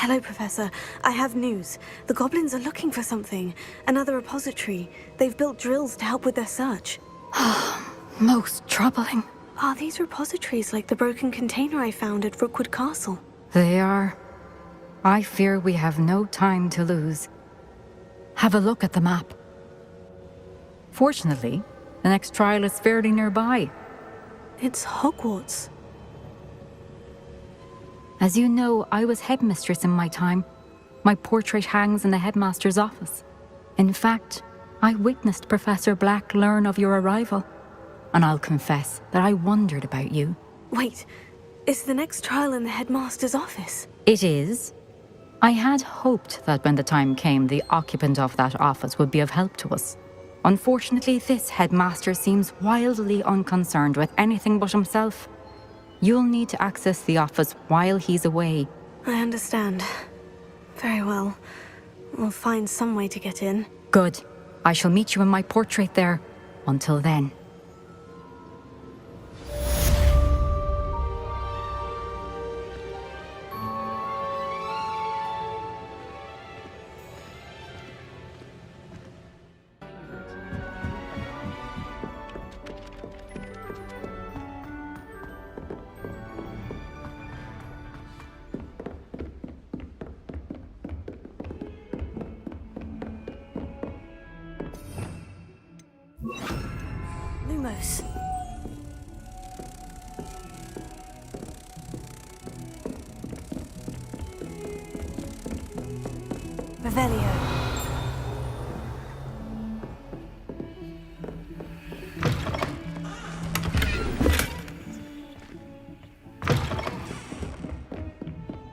Hello, Professor. I have news. The goblins are looking for something. Another repository. They've built drills to help with their search. Most troubling. Are these repositories like the broken container I found at Rookwood Castle? They are. I fear we have no time to lose. Have a look at the map. Fortunately, the next trial is fairly nearby. It's Hogwarts. As you know, I was headmistress in my time. My portrait hangs in the headmaster's office. In fact, I witnessed Professor Black learn of your arrival. And I'll confess that I wondered about you. Wait, is the next trial in the headmaster's office? It is. I had hoped that when the time came, the occupant of that office would be of help to us. Unfortunately, this headmaster seems wildly unconcerned with anything but himself. You'll need to access the office while he's away. I understand. Very well. We'll find some way to get in. Good. I shall meet you in my portrait there. Until then. Lumos. Revelio.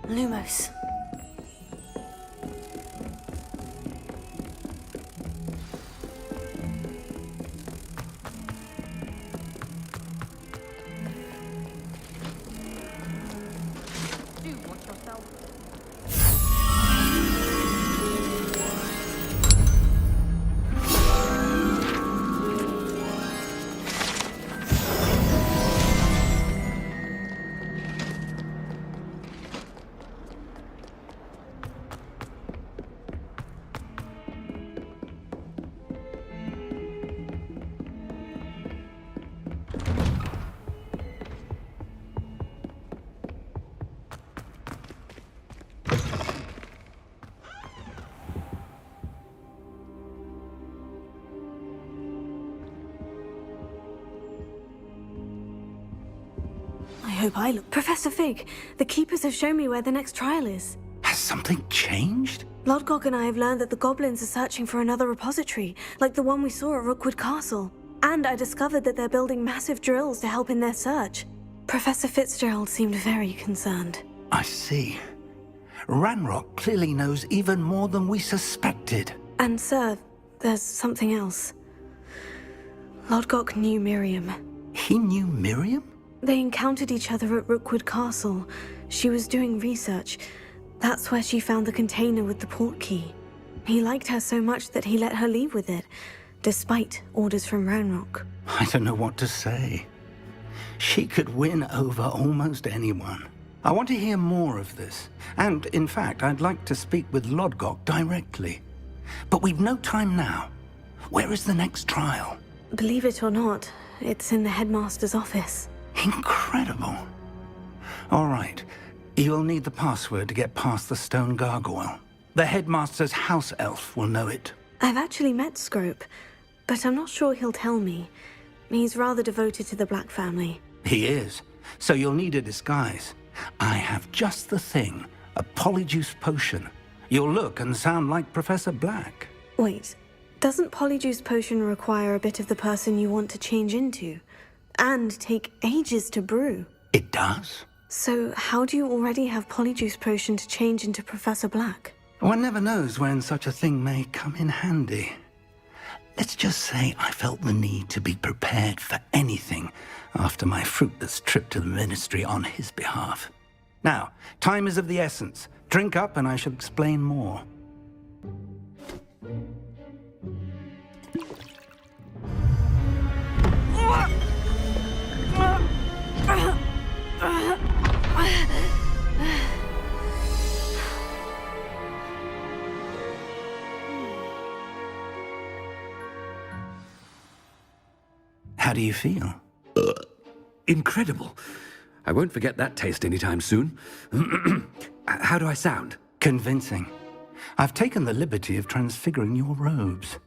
Lumos. I hope I look. Professor Fig, the Keepers have shown me where the next trial is. Has something changed? Lodgok and I have learned that the goblins are searching for another repository, like the one we saw at Rookwood Castle. And I discovered that they're building massive drills to help in their search. Professor Fitzgerald seemed very concerned. I see. Ranrock clearly knows even more than we suspected. And sir, there's something else. Lodgok knew Miriam. He knew Miriam? They encountered each other at Rookwood Castle. She was doing research. That's where she found the container with the port key. He liked her so much that he let her leave with it, despite orders from Ranrock. I don't know what to say. She could win over almost anyone. I want to hear more of this. And, in fact, I'd like to speak with Lodgok directly. But we've no time now. Where is the next trial? Believe it or not, it's in the headmaster's office. Incredible. All right. You'll need the password to get past the stone gargoyle. The headmaster's house elf will know it. I've actually met Scrope, but I'm not sure he'll tell me. He's rather devoted to the Black family. He is. So you'll need a disguise. I have just the thing. A polyjuice potion. You'll look and sound like Professor Black. Wait, doesn't Polyjuice Potion require a bit of the person you want to change into? And take ages to brew? It does. So how do you already have Polyjuice Potion to change into Professor Black? One never knows when such a thing may come in handy. Let's just say I felt the need to be prepared for anything after my fruitless trip to the Ministry on his behalf. Now, time is of the essence. Drink up and I shall explain more. How do you feel? Incredible. I won't forget that taste anytime soon. How do I sound? Convincing. I've taken the liberty of transfiguring your robes.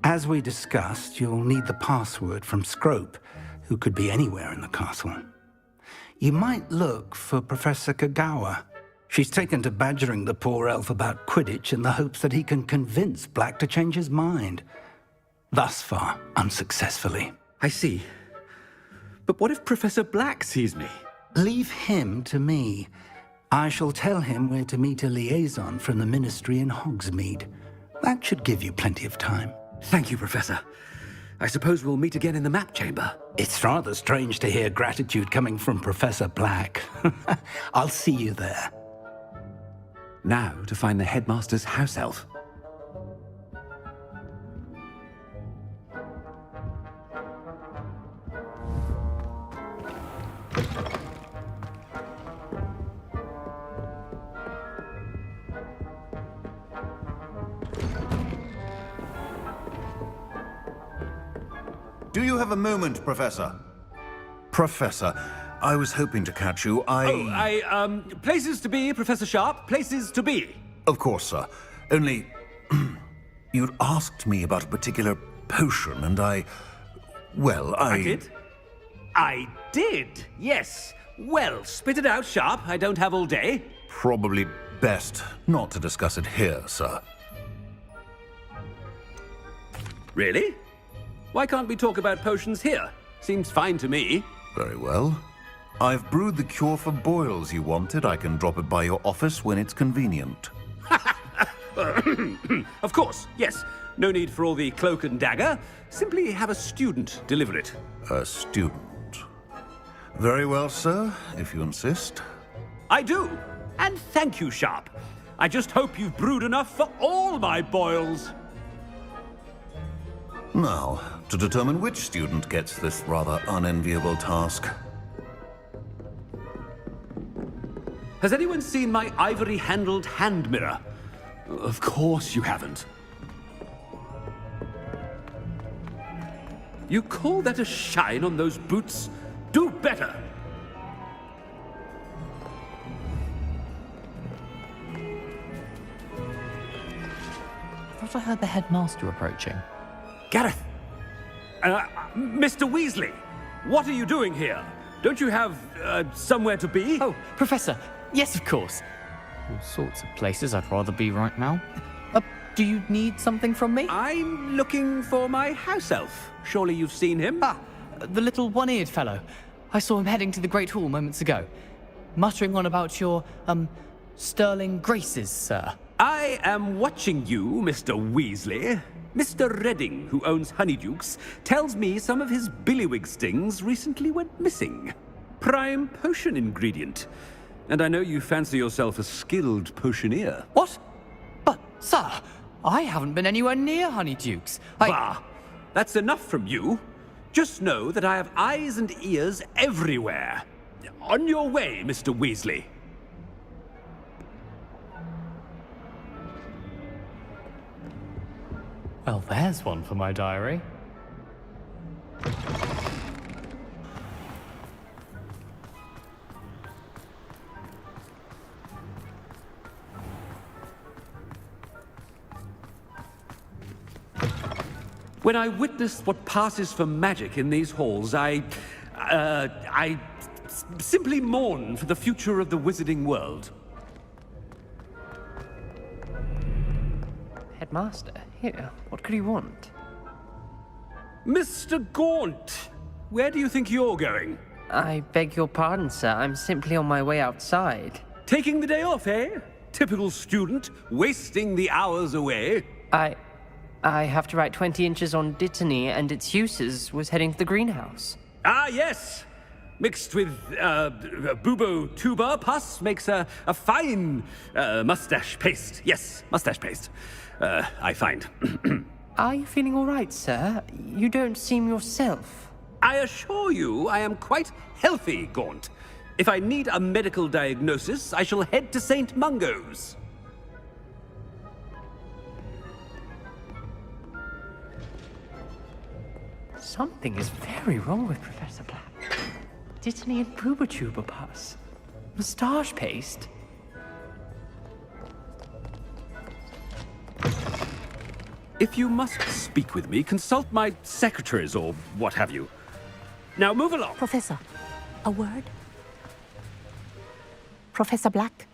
As we discussed, you'll need the password from Scrope, who could be anywhere in the castle. You might look for Professor Kagawa. She's taken to badgering the poor elf about Quidditch in the hopes that he can convince Black to change his mind. Thus far, unsuccessfully. I see. But what if Professor Black sees me? Leave him to me. I shall tell him where to meet a liaison from the Ministry in Hogsmeade. That should give you plenty of time. Thank you, Professor. I suppose we'll meet again in the map chamber. It's rather strange to hear gratitude coming from Professor Black. I'll see you there. Now to find the headmaster's house elf. Do you have a moment, Professor? Professor, I was hoping to catch you. Places to be, Professor Sharp. Places to be. Of course, sir. Only, you'd asked me about a particular potion, and I did? I did, yes. Well, spit it out, Sharp. I don't have all day. Probably best not to discuss it here, sir. Really? Why can't we talk about potions here? Seems fine to me. Very well. I've brewed the cure for boils you wanted. I can drop it by your office when it's convenient. Of course, yes. No need for all the cloak and dagger. Simply have a student deliver it. A student. Very well, sir, if you insist. I do. And thank you, Sharp. I just hope you've brewed enough for all my boils. Now, to determine which student gets this rather unenviable task. Has anyone seen my ivory-handled hand mirror? Of course you haven't. You call that a shine on those boots? Do better! I thought I heard the headmaster approaching. Gareth! Mr. Weasley! What are you doing here? Don't you have, somewhere to be? Oh, Professor! Yes, of course! All sorts of places I'd rather be right now. Do you need something from me? I'm looking for my house elf. Surely you've seen him? Ah, the little one-eared fellow. I saw him heading to the Great Hall moments ago. Muttering on about your, sterling graces, sir. I am watching you, Mr. Weasley. Mr. Redding, who owns Honeydukes, tells me some of his billywig stings recently went missing. Prime potion ingredient. And I know you fancy yourself a skilled potioneer. What? But, sir, I haven't been anywhere near Honeydukes. Bah! That's enough from you. Just know that I have eyes and ears everywhere. On your way, Mr. Weasley. Well, there's one for my diary. When I witness what passes for magic in these halls, I simply mourn for the future of the wizarding world. Headmaster, here, what could he want? Mr. Gaunt, where do you think you're going? I beg your pardon, sir. I'm simply on my way outside. Taking the day off, eh? Typical student, wasting the hours away. I have to write 20 inches on Dittany and its uses. Was heading to the greenhouse. Ah, yes. Mixed with bubo tuber pus makes a fine mustache paste. Yes, mustache paste. I find. Are you feeling all right, sir? You don't seem yourself. I assure you I am quite healthy, Gaunt. If I need a medical diagnosis, I shall head to St. Mungo's. Something is very wrong with Professor Black. Dittany and boober tuber pus. Moustache paste. If you must speak with me, consult my secretaries or what have you. Now move along. Professor, a word? Professor Black,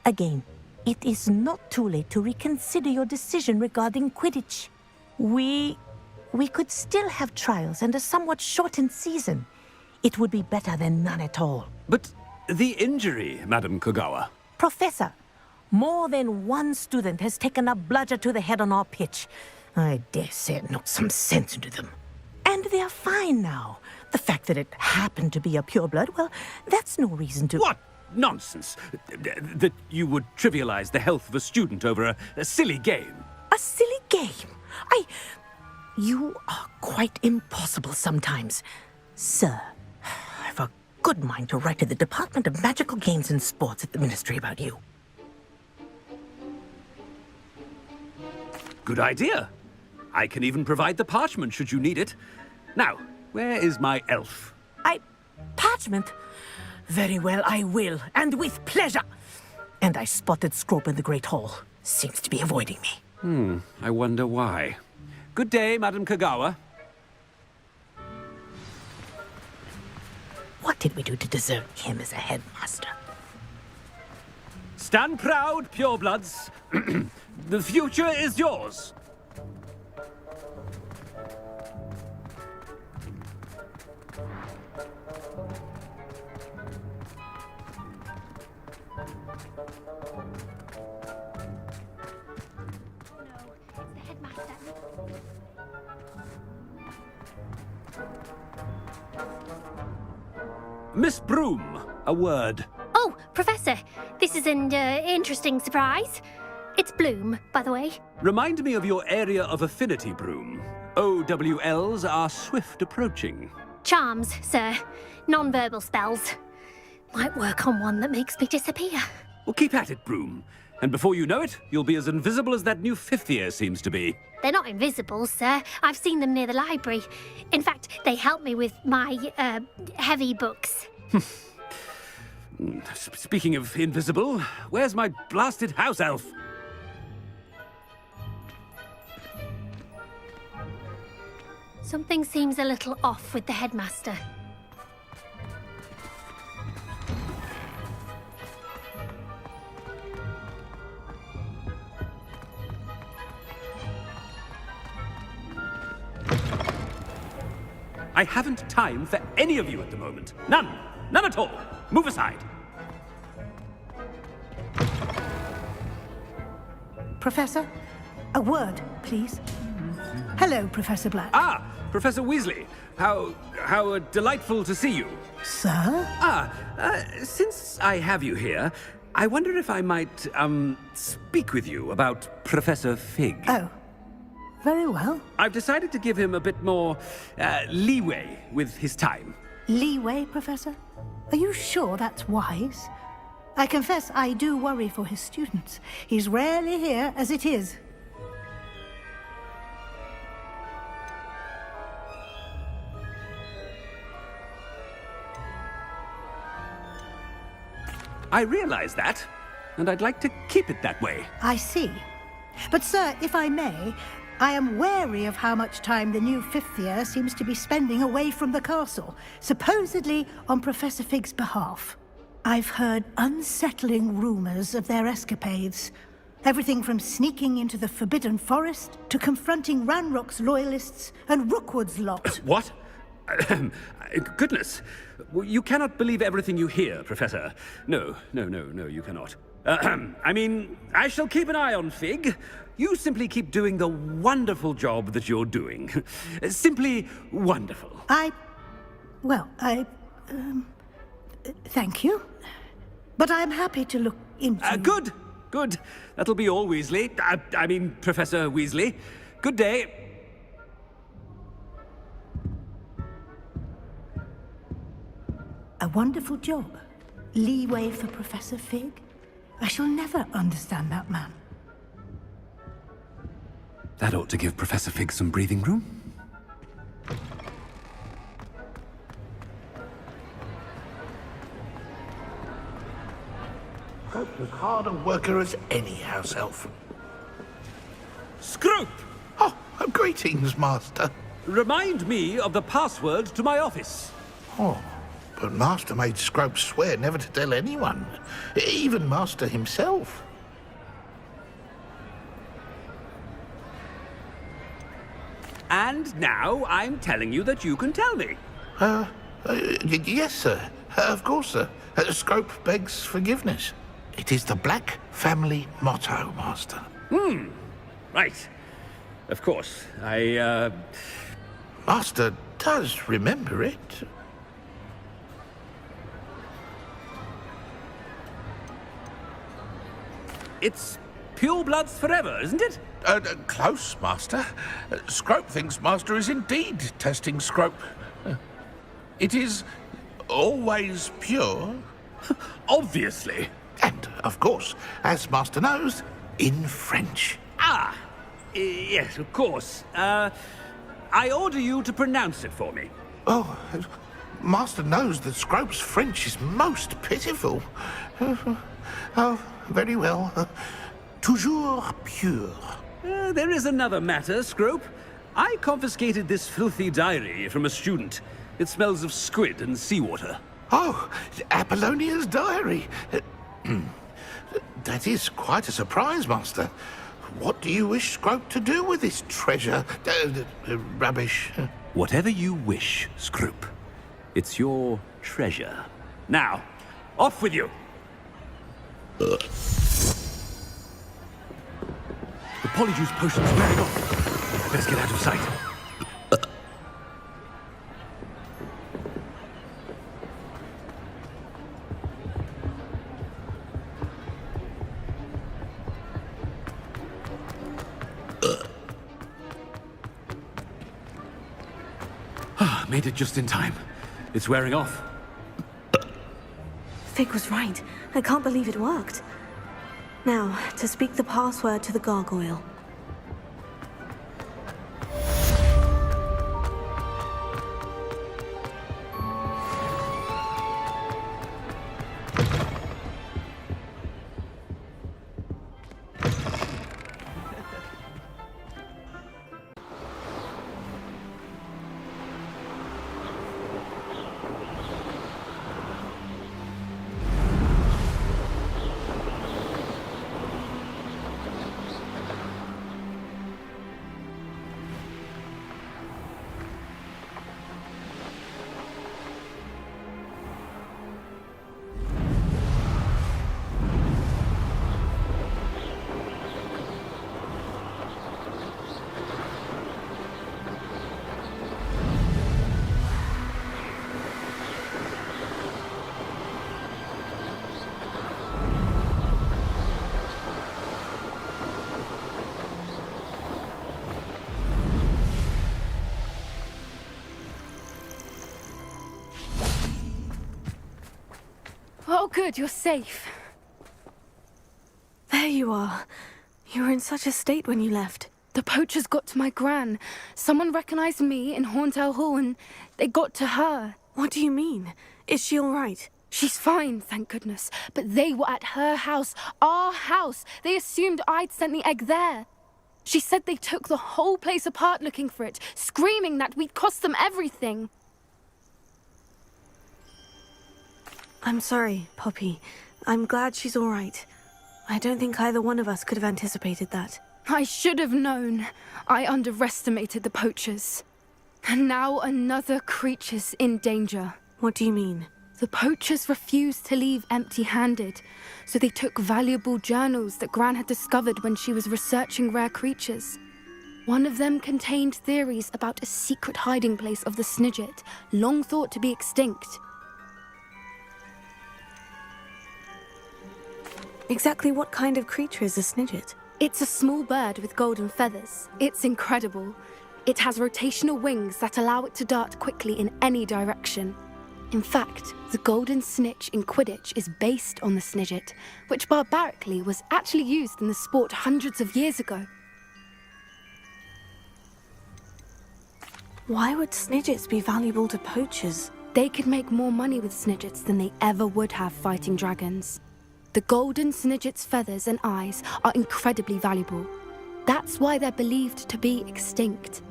again, it is not too late to reconsider your decision regarding Quidditch. We could still have trials and a somewhat shortened season. It would be better than none at all. But the injury, Madam Kogawa. Professor, more than one student has taken a bludger to the head on our pitch. I dare say it knocked some sense into them. And they're fine now. The fact that it happened to be a pureblood, well, that's no reason to... What nonsense! That you would trivialize the health of a student over a silly game. A silly game? You are quite impossible sometimes. Sir, I've a good mind to write to the Department of Magical Games and Sports at the Ministry about you. Good idea. I can even provide the parchment should you need it. Now, where is my elf? Parchment? Very well, I will, and with pleasure. And I spotted Scrope in the Great Hall. Seems to be avoiding me. I wonder why. Good day, Madam Kogawa. What did we do to deserve him as a headmaster? Stand proud, purebloods. The future is yours. Miss Broom, a word. Oh, Professor, this is an interesting surprise. It's Bloom, by the way. Remind me of your area of affinity, Broom. OWLs are swift approaching. Charms, sir. Non-verbal spells. Might work on one that makes me disappear. Well, keep at it, Broom. And before you know it, you'll be as invisible as that new fifth year seems to be. They're not invisible, sir. I've seen them near the library. In fact, they help me with my, heavy books. Speaking of invisible, where's my blasted house elf? Something seems a little off with the headmaster. I haven't time for any of you at the moment. None. None at all. Move aside. Professor, a word, please. Hello, Professor Black. Ah, Professor Weasley. How delightful to see you. Sir? Since I have you here, I wonder if I might, speak with you about Professor Fig. Oh, very well. I've decided to give him a bit more, leeway with his time. Leeway, Professor? Are you sure that's wise? I confess I do worry for his students. He's rarely here as it is. I realize that, and I'd like to keep it that way. I see. But, sir, if I may, I am wary of how much time the new fifth year seems to be spending away from the castle, supposedly on Professor Fig's behalf. I've heard unsettling rumors of their escapades. Everything from sneaking into the Forbidden Forest to confronting Ranrock's loyalists and Rookwood's lot. What? Goodness. You cannot believe everything you hear, Professor. No, you cannot. I mean, I shall keep an eye on Fig. You simply keep doing the wonderful job that you're doing. Simply wonderful. Thank you. But I'm happy to look into... Good. That'll be all, Weasley. I mean, Professor Weasley. Good day. A wonderful job. Leeway for Professor Fig. I shall never understand that man. That ought to give Professor Fig some breathing room. as hard a worker as any house elf. Scrope! Oh, greetings, Master. Remind me of the password to my office. Oh, but Master made Scrope swear never to tell anyone, even Master himself. And now I'm telling you that you can tell me. Yes, sir. Of course, sir. Scrope begs forgiveness. It is the Black family motto, Master. Right. Of course. Master does remember it. It's pure bloods forever, isn't it? Close, Master. Scrope thinks Master is indeed testing Scrope. It is always pure. Obviously. And, of course, as Master knows, in French. Ah! Yes, of course. I order you to pronounce it for me. Oh, Master knows that Scrope's French is most pitiful. Oh, very well. Toujours pure. There is another matter, Scrope. I confiscated this filthy diary from a student. It smells of squid and seawater. Oh, Apollonia's diary. That is quite a surprise, Master. What do you wish Scrope to do with this treasure? Rubbish. Whatever you wish, Scrope. It's your treasure. Now, off with you! The polyjuice potion's wearing off. Best get out of sight. Made it just in time. It's wearing off. Fig was right. I can't believe it worked. Now, to speak the password to the gargoyle. Oh, good, you're safe. There you are. You were in such a state when you left. The poachers got to my gran. Someone recognized me in Horntail Hall and they got to her. What do you mean? Is she all right? She's fine, thank goodness. But they were at her house, our house. They assumed I'd sent the egg there. She said they took the whole place apart looking for it, screaming that we'd cost them everything. I'm sorry, Poppy. I'm glad she's all right. I don't think either one of us could have anticipated that. I should have known. I underestimated the poachers. And now another creature's in danger. What do you mean? The poachers refused to leave empty-handed, so they took valuable journals that Gran had discovered when she was researching rare creatures. One of them contained theories about a secret hiding place of the Snidget, long thought to be extinct. Exactly what kind of creature is a Snidget? It's a small bird with golden feathers. It's incredible. It has rotational wings that allow it to dart quickly in any direction. In fact, the golden snitch in Quidditch is based on the Snidget, which barbarically was actually used in the sport hundreds of years ago. Why would Snidgets be valuable to poachers? They could make more money with Snidgets than they ever would have fighting dragons. The golden snidget's feathers and eyes are incredibly valuable. That's why they're believed to be extinct.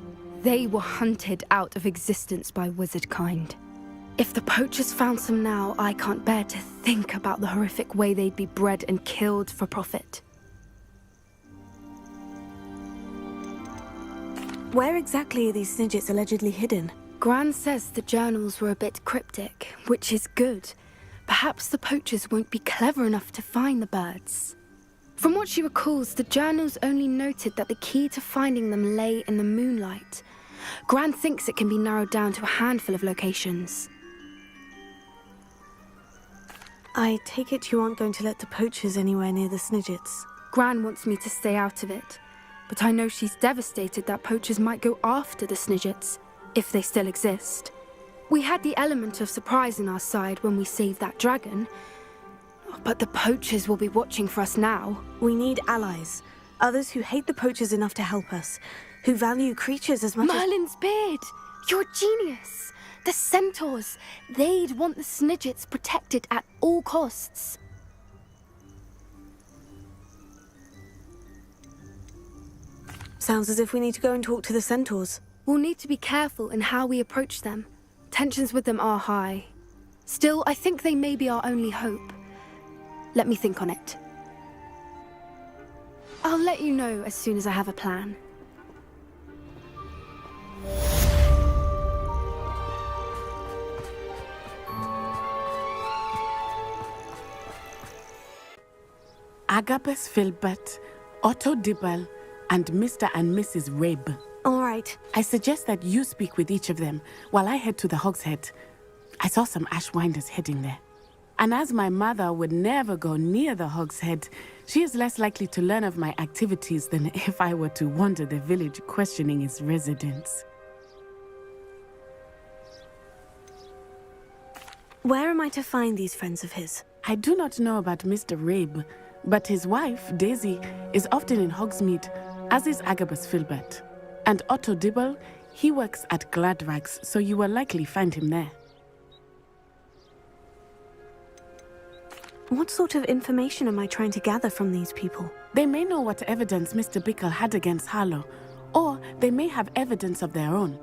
They were hunted out of existence by wizard kind. If the poachers found some now, I can't bear to think about the horrific way they'd be bred and killed for profit. Where exactly are these snidgets allegedly hidden? Gran says the journals were a bit cryptic, which is good. Perhaps the poachers won't be clever enough to find the birds. From what she recalls, the journals only noted that the key to finding them lay in the moonlight. Gran thinks it can be narrowed down to a handful of locations. I take it you aren't going to let the poachers anywhere near the snidgets. Gran wants me to stay out of it, but I know she's devastated that poachers might go after the snidgets, if they still exist. We had the element of surprise on our side when we saved that dragon, but the poachers will be watching for us now. We need allies. Others who hate the poachers enough to help us, who value creatures as much as— Merlin's beard! You're a genius! The centaurs! They'd want the snidgets protected at all costs. Sounds as if we need to go and talk to the centaurs. We'll need to be careful in how we approach them. Tensions with them are high. Still, I think they may be our only hope. Let me think on it. I'll let you know as soon as I have a plan. Agabus Filbert, Otto Dibble, and Mr. and Mrs. Rabe. All right. I suggest that you speak with each of them while I head to the Hogshead. I saw some Ashwinders heading there. And as my mother would never go near the Hogshead, she is less likely to learn of my activities than if I were to wander the village questioning its residents. Where am I to find these friends of his? I do not know about Mr. Rabe, but his wife, Daisy, is often in Hogsmeade, as is Agabus Filbert. And Otto Dibble, he works at Gladrags, so you will likely find him there. What sort of information am I trying to gather from these people? They may know what evidence Mr. Bickle had against Harlow, or they may have evidence of their own.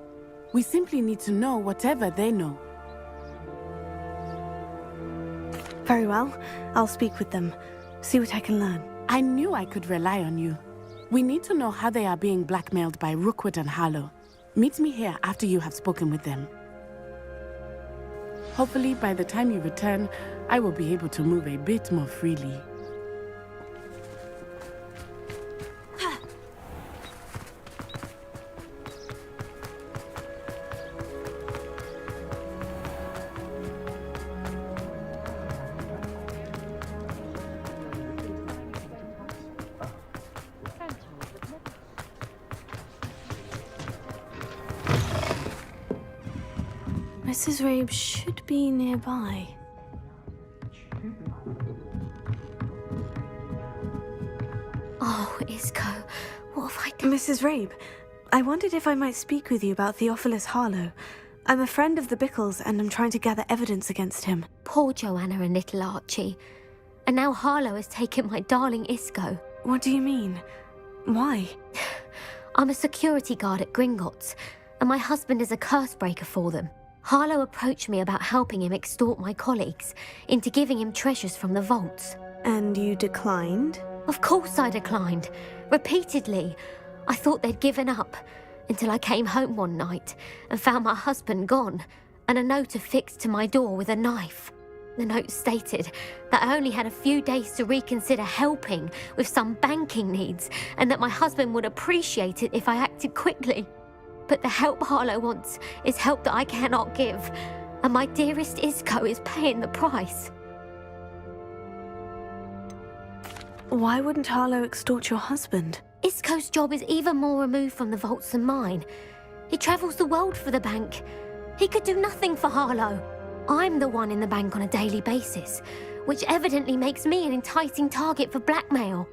We simply need to know whatever they know. Very well. I'll speak with them. See what I can learn. I knew I could rely on you. We need to know how they are being blackmailed by Rookwood and Harlow. Meet me here after you have spoken with them. Hopefully, by the time you return, I will be able to move a bit more freely. Mrs. Rabe should be nearby. Oh, Isco, what have I done? Mrs. Rabe, I wondered if I might speak with you about Theophilus Harlow. I'm a friend of the Bickles and I'm trying to gather evidence against him. Poor Joanna and little Archie. And now Harlow has taken my darling Isco. What do you mean? Why? I'm a security guard at Gringotts, and my husband is a curse breaker for them. Harlow approached me about helping him extort my colleagues into giving him treasures from the vaults. And you declined? Of course I declined. Repeatedly. I thought they'd given up, until I came home one night and found my husband gone, and a note affixed to my door with a knife. The note stated that I only had a few days to reconsider helping with some banking needs, and that my husband would appreciate it if I acted quickly. But the help Harlow wants is help that I cannot give, and my dearest Isco is paying the price. Why wouldn't Harlow extort your husband? Isco's job is even more removed from the vaults than mine. He travels the world for the bank. He could do nothing for Harlow. I'm the one in the bank on a daily basis, which evidently makes me an enticing target for blackmail.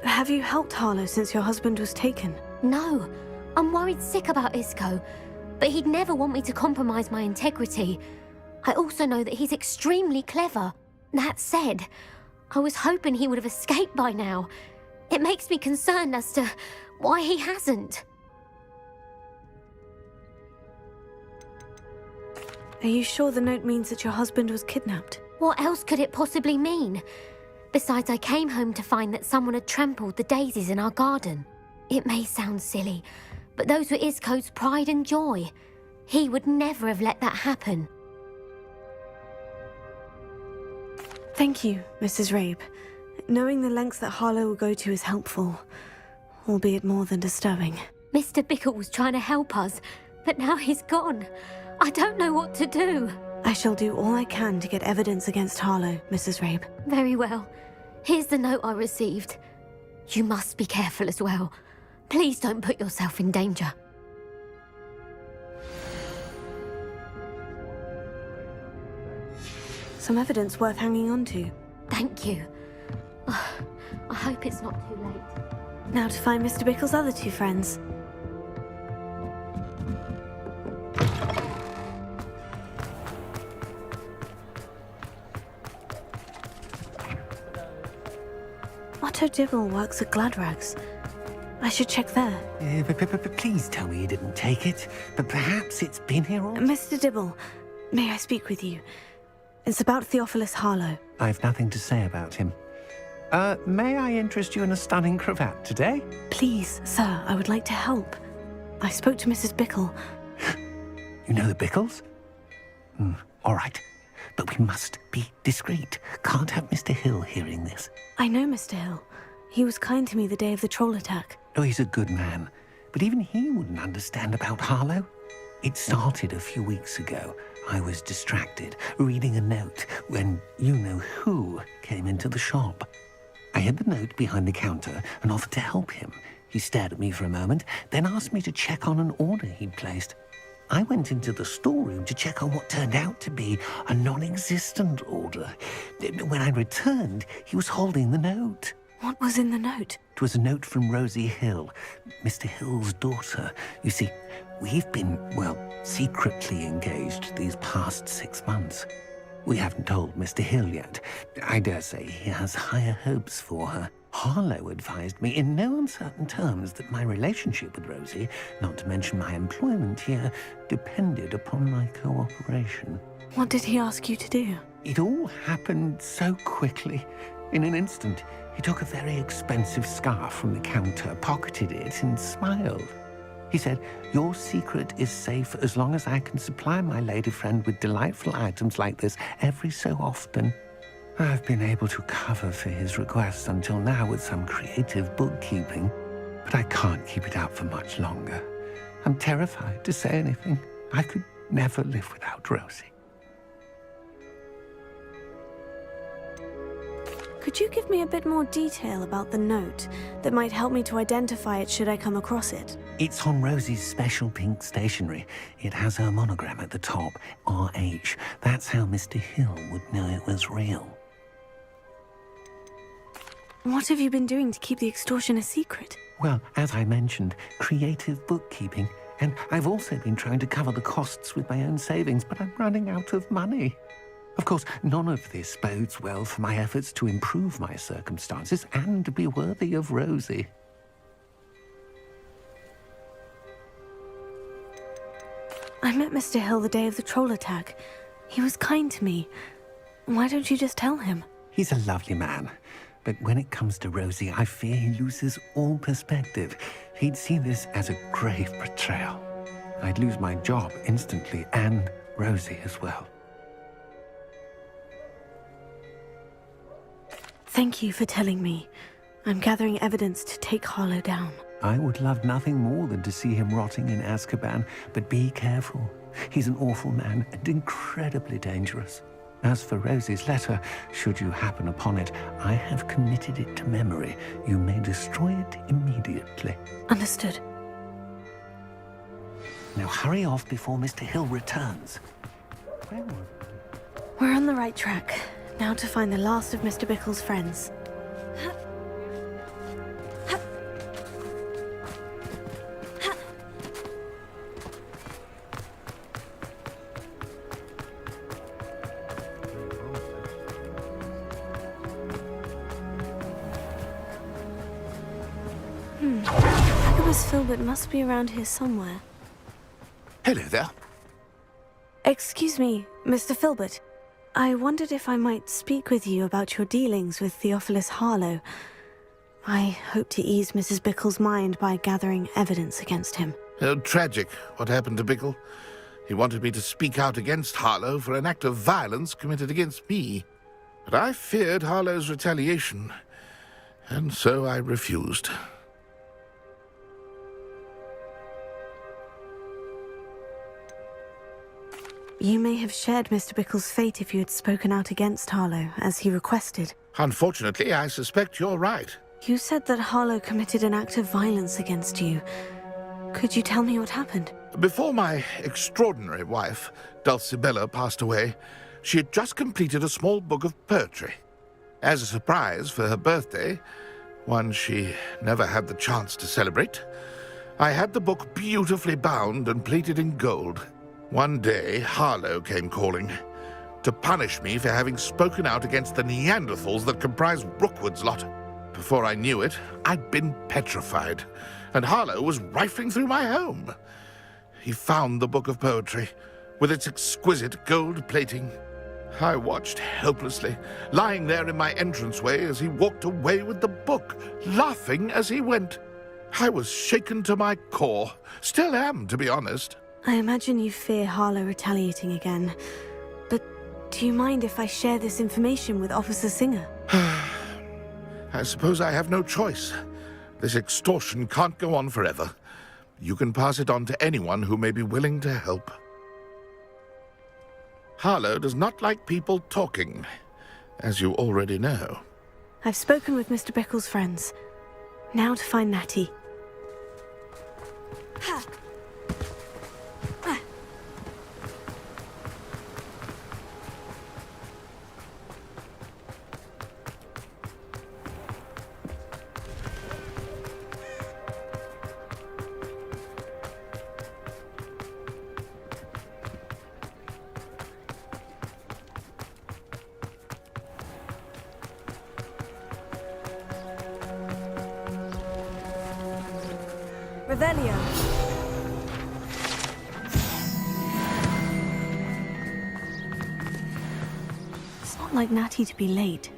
Have you helped Harlow since your husband was taken? No, I'm worried sick about Isco, but he'd never want me to compromise my integrity. I also know that he's extremely clever. That said, I was hoping he would have escaped by now. It makes me concerned as to why he hasn't. Are you sure the note means that your husband was kidnapped? What else could it possibly mean? Besides, I came home to find that someone had trampled the daisies in our garden. It may sound silly, but those were Isco's pride and joy. He would never have let that happen. Thank you, Mrs. Rabe. Knowing the lengths that Harlow will go to is helpful, albeit more than disturbing. Mr. Bickle was trying to help us, but now he's gone. I don't know what to do. I shall do all I can to get evidence against Harlow, Mrs. Rabe. Very well. Here's the note I received. You must be careful as well. Please don't put yourself in danger. Some evidence worth hanging on to. Thank you. I hope it's not too late. Now to find Mr. Bickle's other two friends. Otto Dibble works at Gladrags. I should check there. But please tell me you didn't take it. But perhaps it's been here all... Mr. Dibble, may I speak with you? It's about Theophilus Harlow. I've nothing to say about him. May I interest you in a stunning cravat today? Please, sir, I would like to help. I spoke to Mrs. Bickle. You know the Bickles? All right. But we must be discreet. Can't have Mr. Hill hearing this. I know Mr. Hill. He was kind to me the day of the troll attack. Oh, he's a good man. But even he wouldn't understand about Harlow. It started a few weeks ago. I was distracted, reading a note, when you-know-who came into the shop. I hid the note behind the counter and offered to help him. He stared at me for a moment, then asked me to check on an order he'd placed. I went into the storeroom to check on what turned out to be a non-existent order. When I returned, he was holding the note. What was in the note? It was a note from Rosie Hill, Mr. Hill's daughter. You see, we've been, well, secretly engaged these past 6 months. We haven't told Mr. Hill yet. I dare say he has higher hopes for her. Harlow advised me in no uncertain terms that my relationship with Rosie, not to mention my employment here, depended upon my cooperation. What did he ask you to do? It all happened so quickly. In an instant, he took a very expensive scarf from the counter, pocketed it, and smiled. He said, "Your secret is safe as long as I can supply my lady friend with delightful items like this every so often." I've been able to cover for his requests until now with some creative bookkeeping, but I can't keep it up for much longer. I'm terrified to say anything. I could never live without Rosie. Could you give me a bit more detail about the note that might help me to identify it should I come across it? It's on Rosie's special pink stationery. It has her monogram at the top, RH. That's how Mr. Hill would know it was real. What have you been doing to keep the extortion a secret? Well, as I mentioned, creative bookkeeping. And I've also been trying to cover the costs with my own savings, but I'm running out of money. Of course, none of this bodes well for my efforts to improve my circumstances and be worthy of Rosie. I met Mr. Hill the day of the troll attack. He was kind to me. Why don't you just tell him? He's a lovely man. But when it comes to Rosie, I fear he loses all perspective. He'd see this as a grave betrayal. I'd lose my job instantly, and Rosie as well. Thank you for telling me. I'm gathering evidence to take Harlow down. I would love nothing more than to see him rotting in Azkaban, but be careful. He's an awful man and incredibly dangerous. As for Rosie's letter, should you happen upon it, I have committed it to memory. You may destroy it immediately. Understood. Now hurry off before Mr. Hill returns. We're on the right track. Now to find the last of Mr. Bickle's friends. Agabus Filbert must be around here somewhere. Hello there. Excuse me, Mr. Filbert. I wondered if I might speak with you about your dealings with Theophilus Harlow. I hope to ease Mrs. Bickle's mind by gathering evidence against him. Tragic, what happened to Bickle. He wanted me to speak out against Harlow for an act of violence committed against me. But I feared Harlow's retaliation, and so I refused. You may have shared Mr. Bickle's fate if you had spoken out against Harlow, as he requested. Unfortunately, I suspect you're right. You said that Harlow committed an act of violence against you. Could you tell me what happened? Before my extraordinary wife, Dulcibella, passed away, she had just completed a small book of poetry. As a surprise for her birthday, one she never had the chance to celebrate, I had the book beautifully bound and plated in gold. One day, Harlow came calling to punish me for having spoken out against the Neanderthals that comprise Rookwood's lot. Before I knew it, I'd been petrified, and Harlow was rifling through my home. He found the book of poetry, with its exquisite gold plating. I watched helplessly, lying there in my entranceway as he walked away with the book, laughing as he went. I was shaken to my core, still am, to be honest. I imagine you fear Harlow retaliating again. But do you mind if I share this information with Officer Singer? I suppose I have no choice. This extortion can't go on forever. You can pass it on to anyone who may be willing to help. Harlow does not like people talking, as you already know. I've spoken with Mr. Bickle's friends. Now to find Natty. Revelio. It's not like Natty to be late.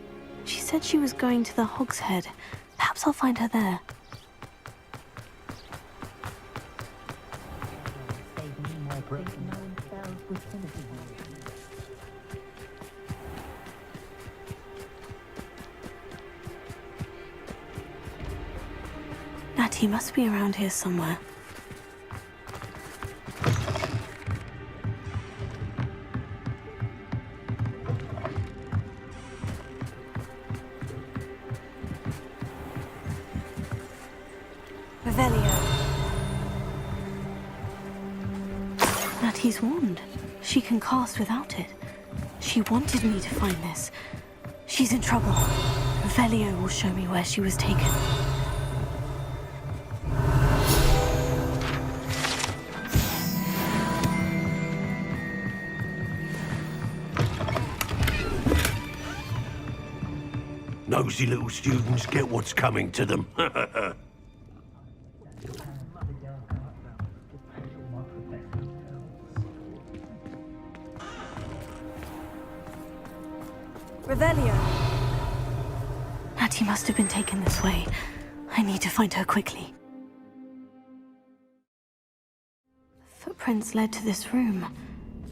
She said she was going to the Hog's Head. Perhaps I'll find her there. Natty must be around here somewhere. Revelio. Natty's wand. She can cast without it. She wanted me to find this. She's in trouble. Revelio will show me where she was taken. Nosy little students get what's coming to them. Revelio. Natty must have been taken this way. I need to find her quickly. Footprints led to this room.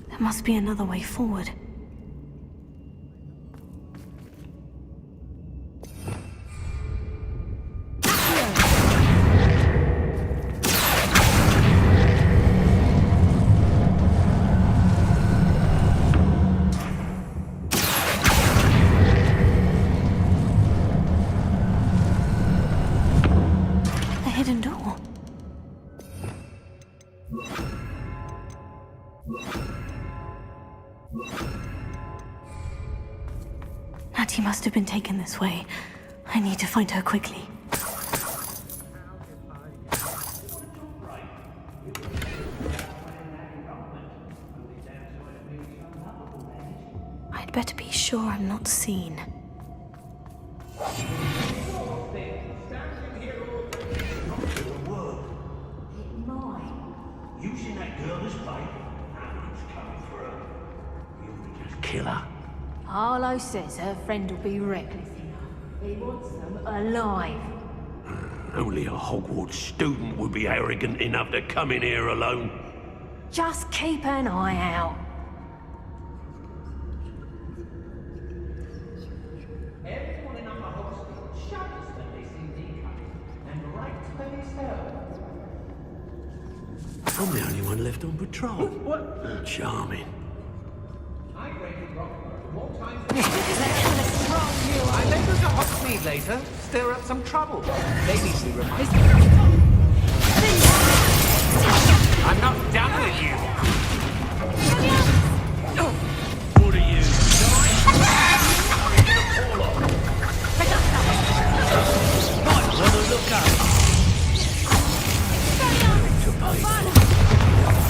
There must be another way forward. Natty must have been taken this way. I need to find her quickly. I'd better be sure I'm not seen. killer. Harlow says her friend will be reckless enough. He wants them alive. Only a Hogwarts student would be arrogant enough to come in here alone. Just keep an eye out. Everyone in Upper Hogsmeade shudders when they see thee coming, and right when it's held. I'm the only one left on patrol. What? Charming. I raided Rockford more times than I may go to Hogsmeade later, stir up some trouble. Maybe she reminds me. I'm not done with you. What are you? Right, on the lookout. To Paigeisabellaa,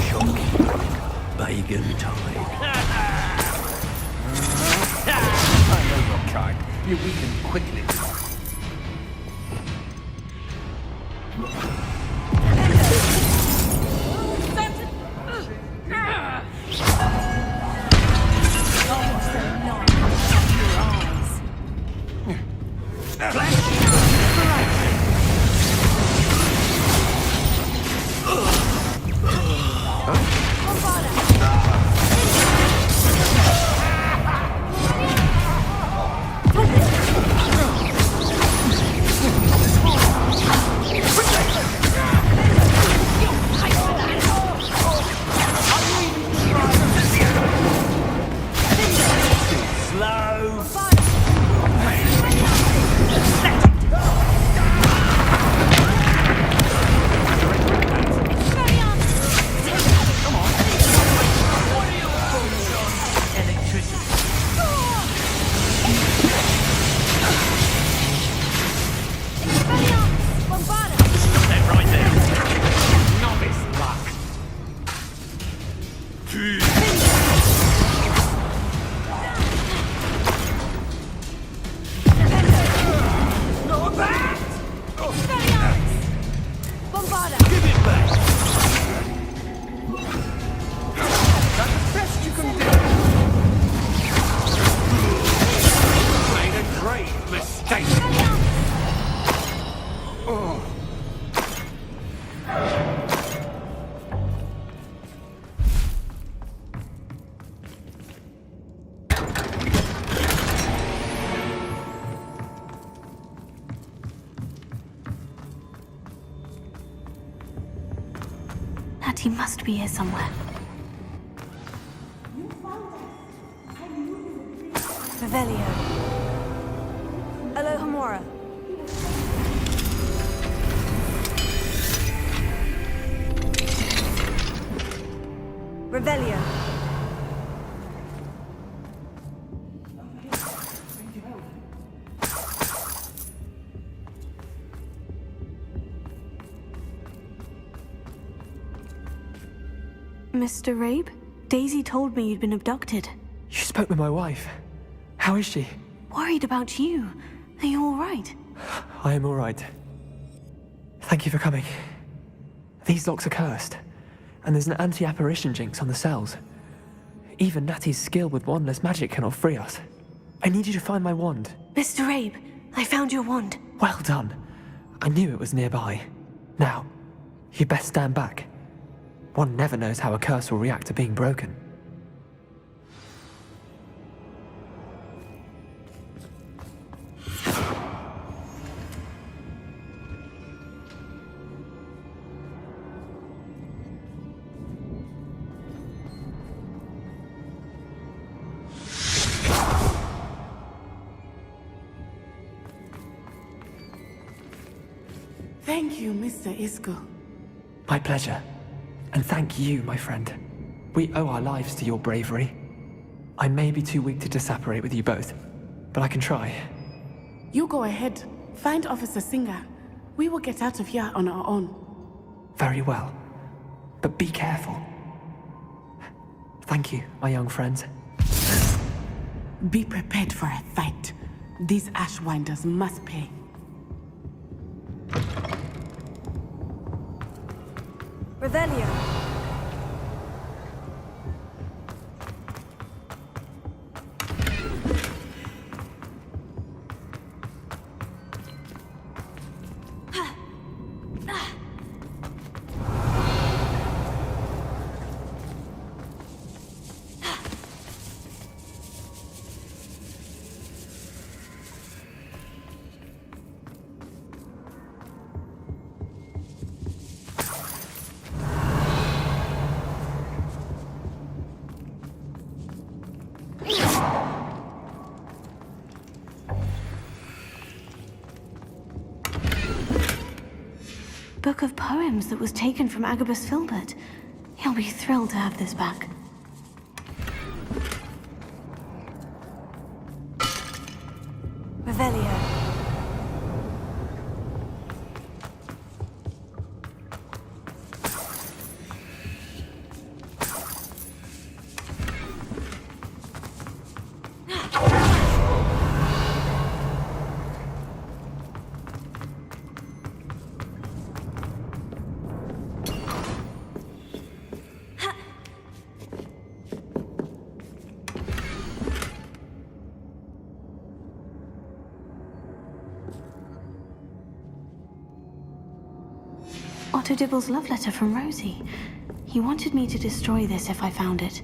shopkeeper, Bagan Tide. I know your kind. You weaken quickly. He must be here somewhere. Revelio. Alohomora. Revelio. Mr. Rabe? Daisy told me you'd been abducted. You spoke with my wife. How is she? Worried about you. Are you all right? I am all right. Thank you for coming. These locks are cursed, and there's an anti-apparition jinx on the cells. Even Natty's skill with wandless magic cannot free us. I need you to find my wand. Mr. Rabe, I found your wand. Well done. I knew it was nearby. Now, you best stand back. One never knows how a curse will react to being broken. Thank you, Mr. Isco. My pleasure. And thank you, my friend. We owe our lives to your bravery. I may be too weak to disapparate with you both, but I can try. You go ahead. Find Officer Singer. We will get out of here on our own. Very well. But be careful. Thank you, my young friends. Be prepared for a fight. These Ashwinders must pay. Revelio. book of poems that was taken from Agabus Filbert. He'll be thrilled to have this back. Revelio. Otto Dibble's love letter from Rosie. He wanted me to destroy this if I found it.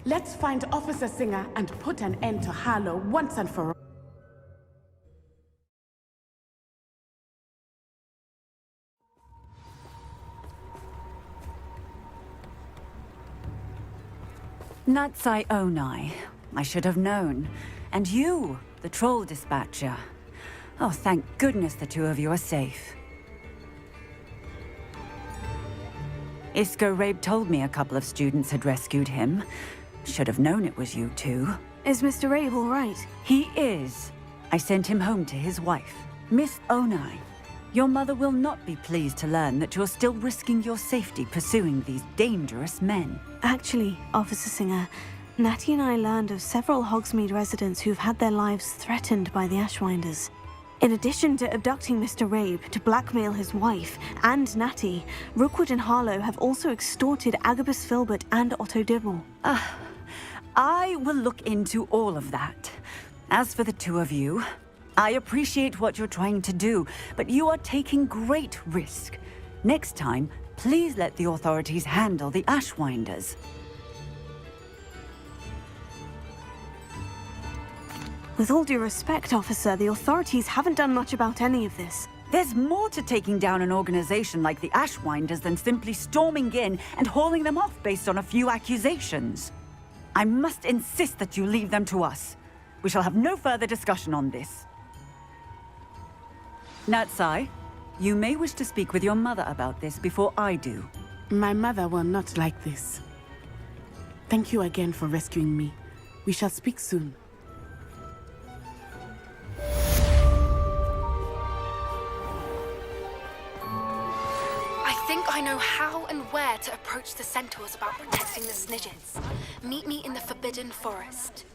Let's find Officer Singer and put an end to Harlow once and for all. Natsai Onai. I should have known. And you, the troll dispatcher. Oh, thank goodness the two of you are safe. Isco Rabe told me a couple of students had rescued him. Should have known it was you two. Is Mr. Rabe all right? He is. I sent him home to his wife. Miss Onai, your mother will not be pleased to learn that you're still risking your safety pursuing these dangerous men. Actually, Officer Singer, Natty and I learned of several Hogsmeade residents who've had their lives threatened by the Ashwinders. In addition to abducting Mr. Rabe to blackmail his wife and Natty, Rookwood and Harlow have also extorted Agabus Filbert and Otto Dibble. I will look into all of that. As for the two of you, I appreciate what you're trying to do, but you are taking great risk. Next time, please let the authorities handle the Ashwinders. With all due respect, officer, the authorities haven't done much about any of this. There's more to taking down an organization like the Ashwinders than simply storming in and hauling them off based on a few accusations. I must insist that you leave them to us. We shall have no further discussion on this. Natsai, you may wish to speak with your mother about this before I do. My mother will not like this. Thank you again for rescuing me. We shall speak soon. I think I know how and where to approach the centaurs about protecting the Snidgets. Meet me in the Forbidden Forest.